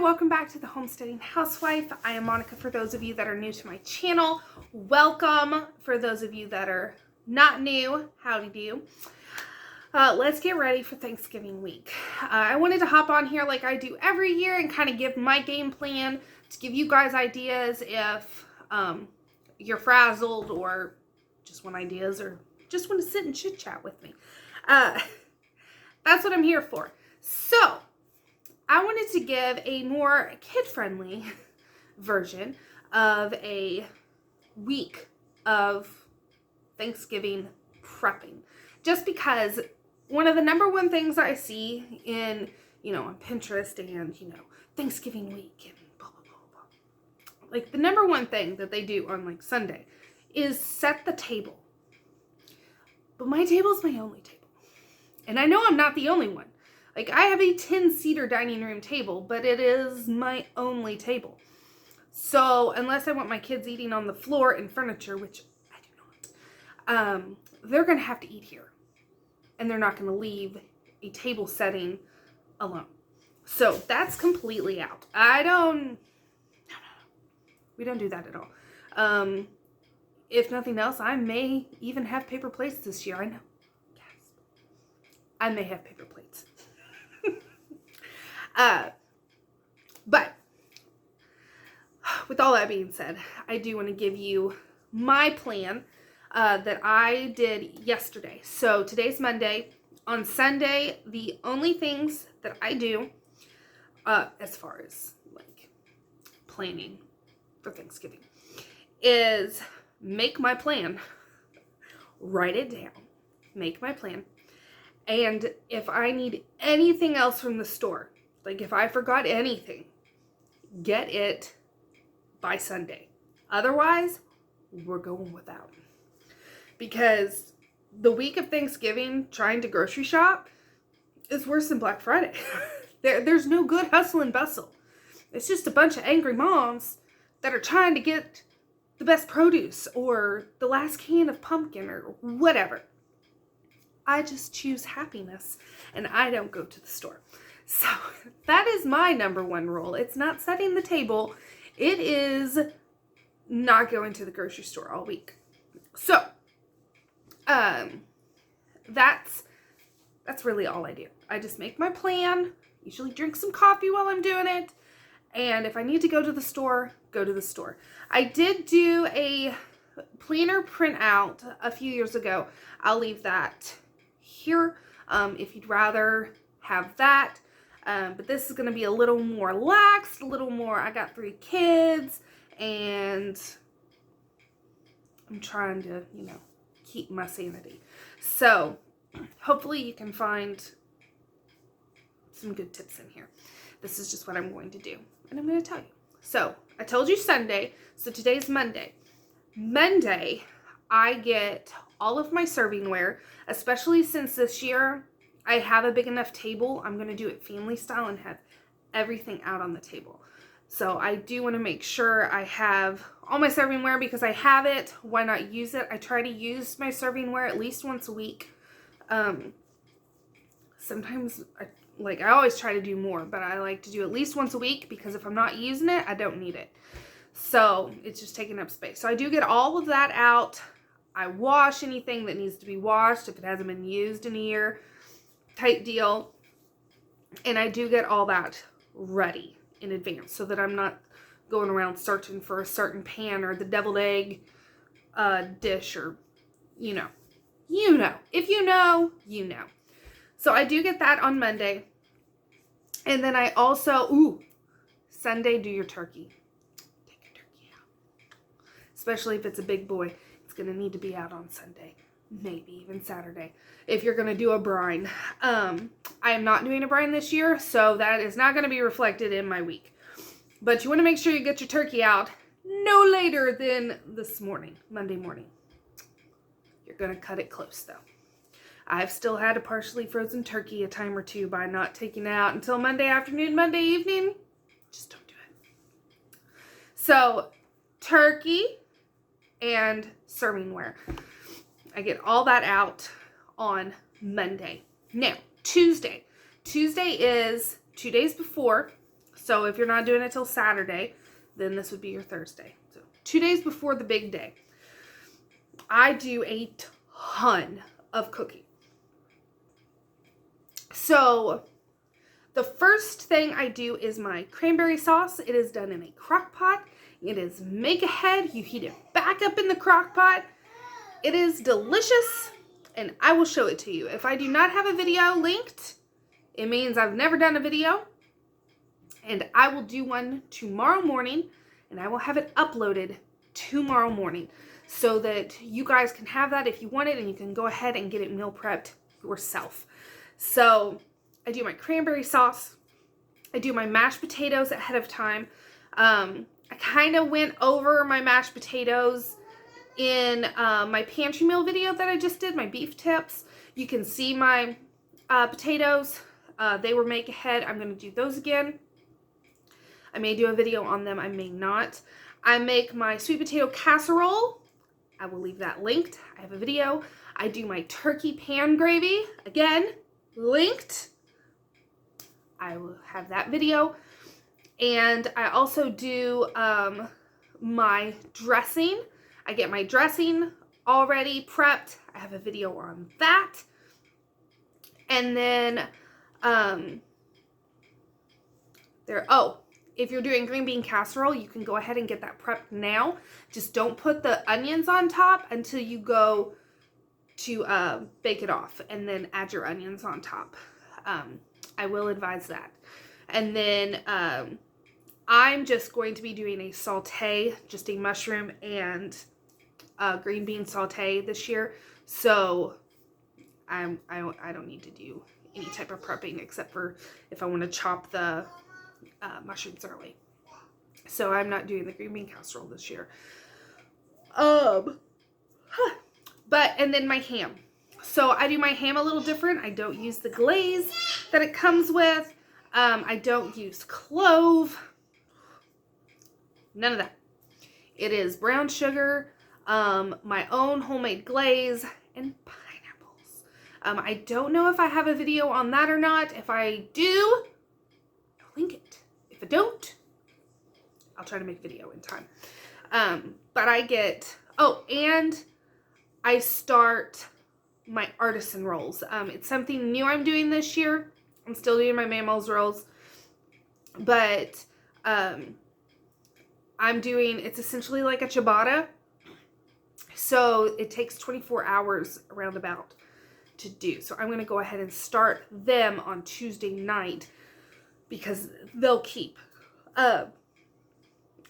welcome back to the Homesteading Housewife. I am Monica for those of you that are new to my channel. Welcome for those of you that are not new. Howdy do. Let's get ready for Thanksgiving week. I wanted to hop on here like I do every year and kind of give my game plan to give you guys ideas if you're frazzled or just want ideas or just want to sit and chit chat with me. That's what I'm here for. So, I wanted to give a more kid-friendly version of a week of Thanksgiving prepping. Like because one of the number one things I see in, on Pinterest and, Thanksgiving week and blah, blah, blah, blah. Like the number one thing that they do on like Sunday is set the table. But my table's my only table. And I know I'm not the only one. Like, I have a 10-seater dining room table, but it is my only table. So, unless I want my kids eating on the floor and furniture, which I do not, they're going to have to eat here. And they're not going to leave a table setting alone. So, that's completely out. We don't do that at all. If nothing else, I may even have paper plates this year. I know. Yes. I may have paper plates. But with all that being said, I do want to give you my plan that I did yesterday. So today's Monday. On Sunday, the only things that I do as far as like planning for Thanksgiving is make my plan, write it down, make my plan. And if I need anything else from the store, like if I forgot anything, get it by Sunday. Otherwise, we're going without. Because the week of Thanksgiving, trying to grocery shop is worse than Black Friday. There's no good hustle and bustle. It's just a bunch of angry moms that are trying to get the best produce or the last can of pumpkin or whatever. I just choose happiness and I don't go to the store. So that is my number one rule. It's not setting the table. It is not going to the grocery store all week. So, that's really all I do. I just make my plan, usually drink some coffee while I'm doing it. And if I need to go to the store, go to the store. I did do a planner printout a few years ago. I'll leave that here if you'd rather have that. But this is going to be a little more relaxed, a little more, I got 3 kids, and I'm trying to, keep my sanity. So, hopefully you can find some good tips in here. This is just what I'm going to do, and I'm going to tell you. So, I told you Sunday, so today's Monday. Monday, I get all of my servingware, especially since this year I have a big enough table. I'm going to do it family style and have everything out on the table. So I do want to make sure I have all my servingware because I have it. Why not use it? I try to use my servingware at least once a week. Sometimes, I always try to do more, but I like to do at least once a week because if I'm not using it, I don't need it. So it's just taking up space. So I do get all of that out. I wash anything that needs to be washed if it hasn't been used in a year. Type deal. And I do get all that ready in advance so that I'm not going around searching for a certain pan or the deviled egg dish or, If you know, you know. So I do get that on Monday. And then I also, Sunday, do your turkey. Take your turkey out. Especially if it's a big boy. It's going to need to be out on Sunday. Maybe even Saturday. If you're going to do a brine. I am not doing a brine this year. So that is not going to be reflected in my week. But you want to make sure you get your turkey out no later than this morning. Monday morning. You're going to cut it close though. I've still had a partially frozen turkey a time or two by not taking it out until Monday afternoon, Monday evening. Just don't do it. So, turkey and servingware. I get all that out on Monday. Now, Tuesday. Tuesday is 2 days before. So if you're not doing it till Saturday, then this would be your Thursday. So 2 days before the big day. I do a ton of cooking. So the first thing I do is my cranberry sauce. It is done in a crock pot. It is make ahead. You heat it back up in the crock pot. It is delicious, and I will show it to you. If I do not have a video linked, it means I've never done a video, and I will do one tomorrow morning, and I will have it uploaded tomorrow morning so that you guys can have that if you want it, and you can go ahead and get it meal prepped yourself. So I do my cranberry sauce. I do my mashed potatoes ahead of time. I kind of went over my mashed potatoes in my pantry meal video that I just did, my beef tips. You can see my potatoes. They were make ahead. I'm going to do those again. I may do a video on them. I may not. I make my sweet potato casserole. I will leave that linked. I have a video. I do my turkey pan gravy. Again, linked. I will have that video. And I also do my dressing. I get my dressing already prepped. I have a video on that. And then if you're doing green bean casserole, you can go ahead and get that prepped now. Just don't put the onions on top until you go to bake it off, and then add your onions on top. I will advise that. And then I'm just going to be doing a saute, just a mushroom and green bean saute this year. So I don't need to do any type of prepping except for if I want to chop the mushrooms early. So I'm not doing the green bean casserole this year. And then my ham. So I do my ham a little different. I don't use the glaze that it comes with. I don't use clove. None of that. It is brown sugar, my own homemade glaze, and pineapples. I don't know if I have a video on that or not. If I do, I'll link it. If I don't, I'll try to make a video in time. But I get, and I start my Artisan Rolls. It's something new I'm doing this year. I'm still doing my Mammo's rolls, but it's essentially like a ciabatta. So it takes 24 hours roundabout to do. So I'm going to go ahead and start them on Tuesday night because they'll keep. And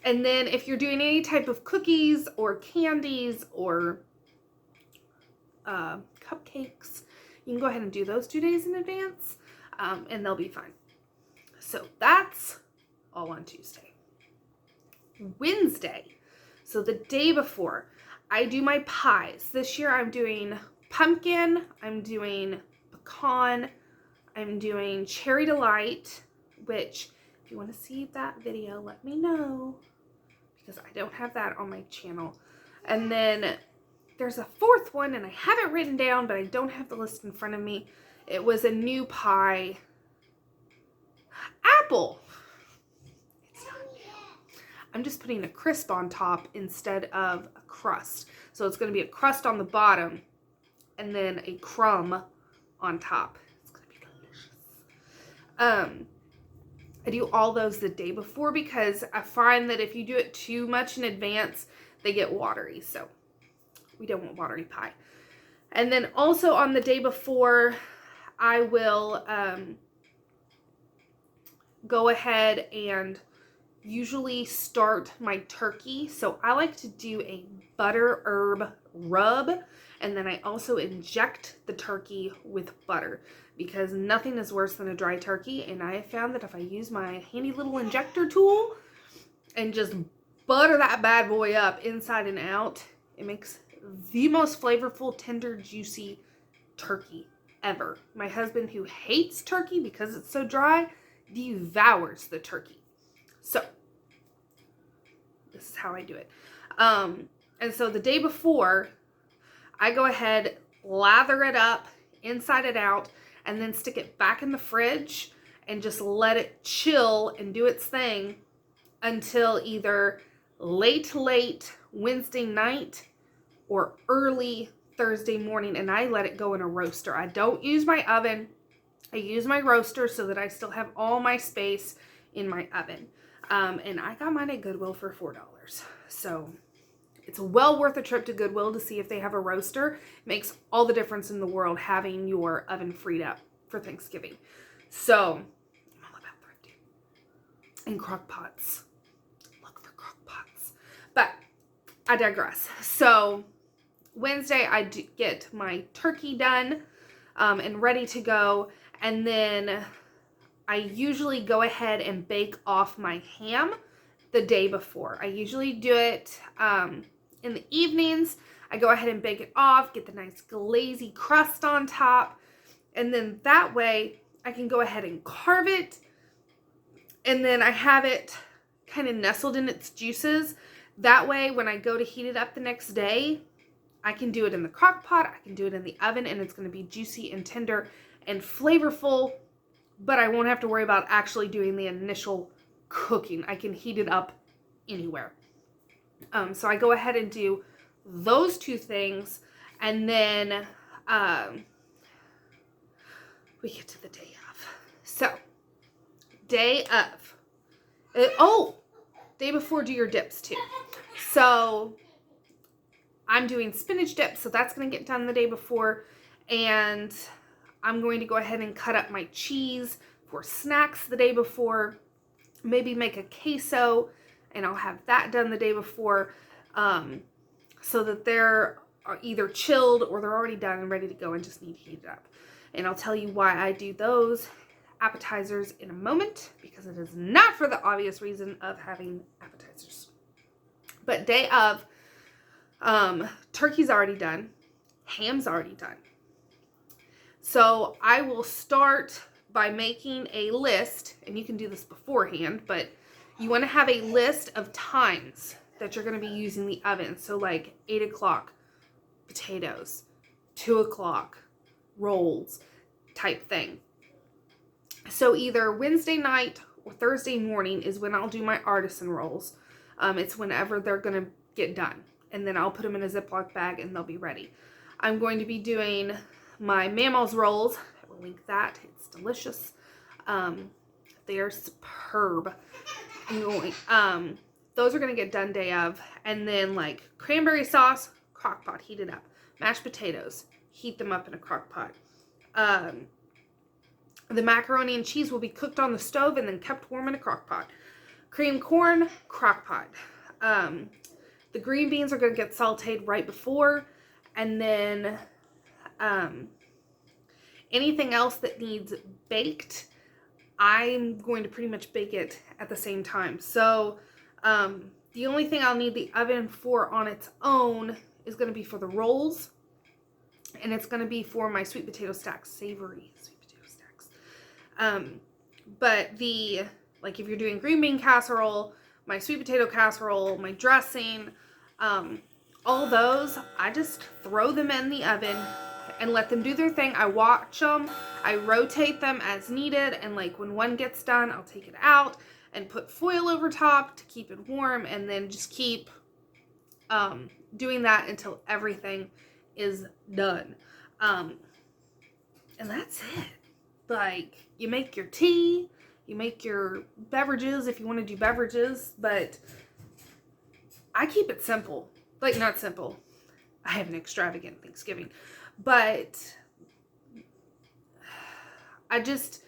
then if you're doing any type of cookies or candies or cupcakes, you can go ahead and do those 2 days in advance, and they'll be fine. So that's all on Tuesday. Wednesday, so the day before, I do my pies. This year I'm doing pumpkin, I'm doing pecan, I'm doing cherry delight, which if you want to see that video, let me know because I don't have that on my channel. And then there's a fourth one, and I have it written down, but I don't have the list in front of me. It was a new pie. Apple. It's not new. I'm just putting a crisp on top instead of a crust. So it's going to be a crust on the bottom and then a crumb on top. It's going to be delicious. I do all those the day before because I find that if you do it too much in advance, they get watery. So we don't want watery pie. And then also on the day before, I will go ahead and usually start my turkey. So I like to do a butter herb rub, and then I also inject the turkey with butter because nothing is worse than a dry turkey. And I have found that if I use my handy little injector tool and just butter that bad boy up inside and out, it makes the most flavorful, tender, juicy turkey ever. My husband, who hates turkey because it's so dry, devours the turkey. So this is how I do it. And so the day before, I go ahead, lather it up inside and out, and then stick it back in the fridge. and just let it chill and do its thing until either late Wednesday night or early Thursday morning. And I let it go in a roaster. I don't use my oven. I use my roaster so that I still have all my space in my oven. And I got mine at Goodwill for $4. So it's well worth a trip to Goodwill to see if they have a roaster. It makes all the difference in the world having your oven freed up for Thanksgiving. So I'm all about thrifting. And crock pots. Look for crock pots. But I digress. So Wednesday I get my turkey done and ready to go. And then I usually go ahead and bake off my ham the day before. I usually do it in the evenings. I go ahead and bake it off, get the nice glazy crust on top, and then that way I can go ahead and carve it, and then I have it kind of nestled in its juices. That way when I go to heat it up the next day, I can do it in the crock pot, I can do it in the oven, and it's going to be juicy and tender and flavorful, but I won't have to worry about actually doing the initial cooking. I can heat it up anywhere. So I go ahead and do those two things, and then we get to the day of. So, day of. Day before, do your dips too. So, I'm doing spinach dip, so that's going to get done the day before, and I'm going to go ahead and cut up my cheese for snacks the day before. Maybe make a queso, and I'll have that done the day before, so that they're either chilled or they're already done and ready to go and just need to heat it up. And I'll tell you why I do those appetizers in a moment, because it is not for the obvious reason of having appetizers. But day of, turkey's already done, ham's already done. So I will start by making a list, and you can do this beforehand, but you want to have a list of times that you're going to be using the oven. So like 8 o'clock, potatoes, 2 o'clock, rolls type thing. So either Wednesday night or Thursday morning is when I'll do my Artisan Rolls. It's whenever they're going to get done. And then I'll put them in a Ziploc bag and they'll be ready. I'm going to be doing my Mammal's Rolls. I will link that. It's delicious. They are superb. Those are going to get done day of. And then like cranberry sauce, crock pot, heat it up. Mashed potatoes, heat them up in a crock pot. The macaroni and cheese will be cooked on the stove and then kept warm in a crock pot. Creamed corn, crock pot. The green beans are going to get sauteed right before. And then anything else that needs baked, I'm going to pretty much bake it at the same time. So the only thing I'll need the oven for on its own is going to be for the rolls. And it's going to be for my sweet potato stacks, savory sweet potato stacks. But like if you're doing green bean casserole, my sweet potato casserole, my dressing, all those, I just throw them in the oven and let them do their thing. I watch them, I rotate them as needed, and like when one gets done, I'll take it out and put foil over top to keep it warm, and then just keep doing that until everything is done. And that's it. Like, you make your tea, you make your beverages if you want to do beverages, but I keep it simple. Like, not simple. I have an extravagant Thanksgiving, but I just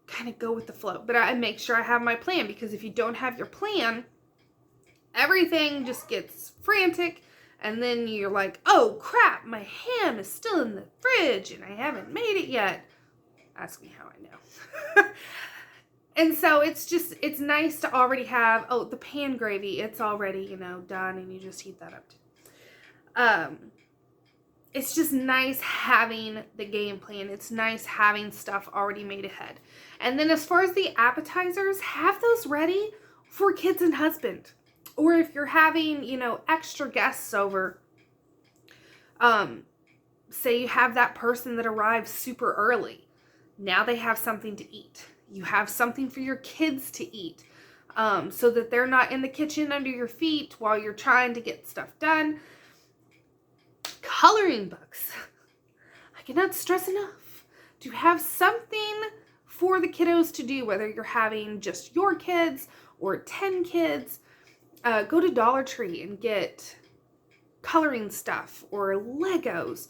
kind of go with the flow. But I make sure I have my plan, because if you don't have your plan, everything just gets frantic. And then you're like, oh crap, my ham is still in the fridge and I haven't made it yet. Ask me how I know. And so it's nice to already have, the pan gravy, it's already, done, and you just heat that up too. It's just nice having the game plan. It's nice having stuff already made ahead. And then as far as the appetizers, have those ready for kids and husband. Or if you're having, extra guests over, say you have that person that arrives super early. Now they have something to eat. You have something for your kids to eat, so that they're not in the kitchen under your feet while you're trying to get stuff done. Coloring books. I cannot stress enough to have something for the kiddos to do, whether you're having just your kids or 10 kids. Go to Dollar Tree and get coloring stuff or Legos.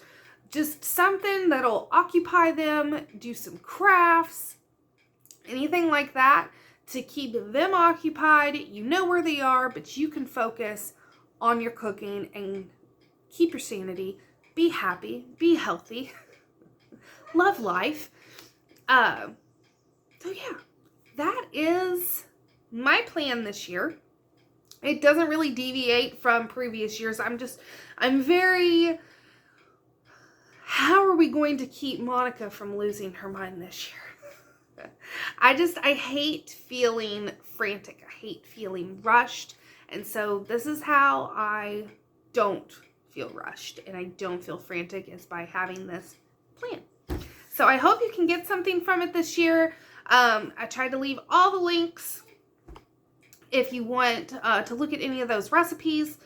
Just something that'll occupy them, do some crafts, anything like that to keep them occupied. You know where they are, but you can focus on your cooking and keep your sanity. Be happy, be healthy, love life. So yeah, that is my plan this year. It doesn't really deviate from previous years. I'm very, how are we going to keep Monica from losing her mind this year? I hate feeling frantic. I hate feeling rushed. And so this is how I don't feel rushed and I don't feel frantic, is by having this plan. So I hope you can get something from it this year. I tried to leave all the links if you want to look at any of those recipes,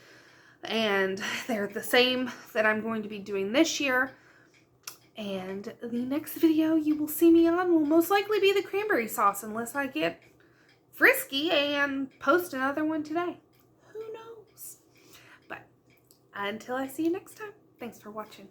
and they're the same that I'm going to be doing this year. And the next video you will see me on will most likely be the cranberry sauce, unless I get frisky and post another one today. Who knows? But until I see you next time, thanks for watching.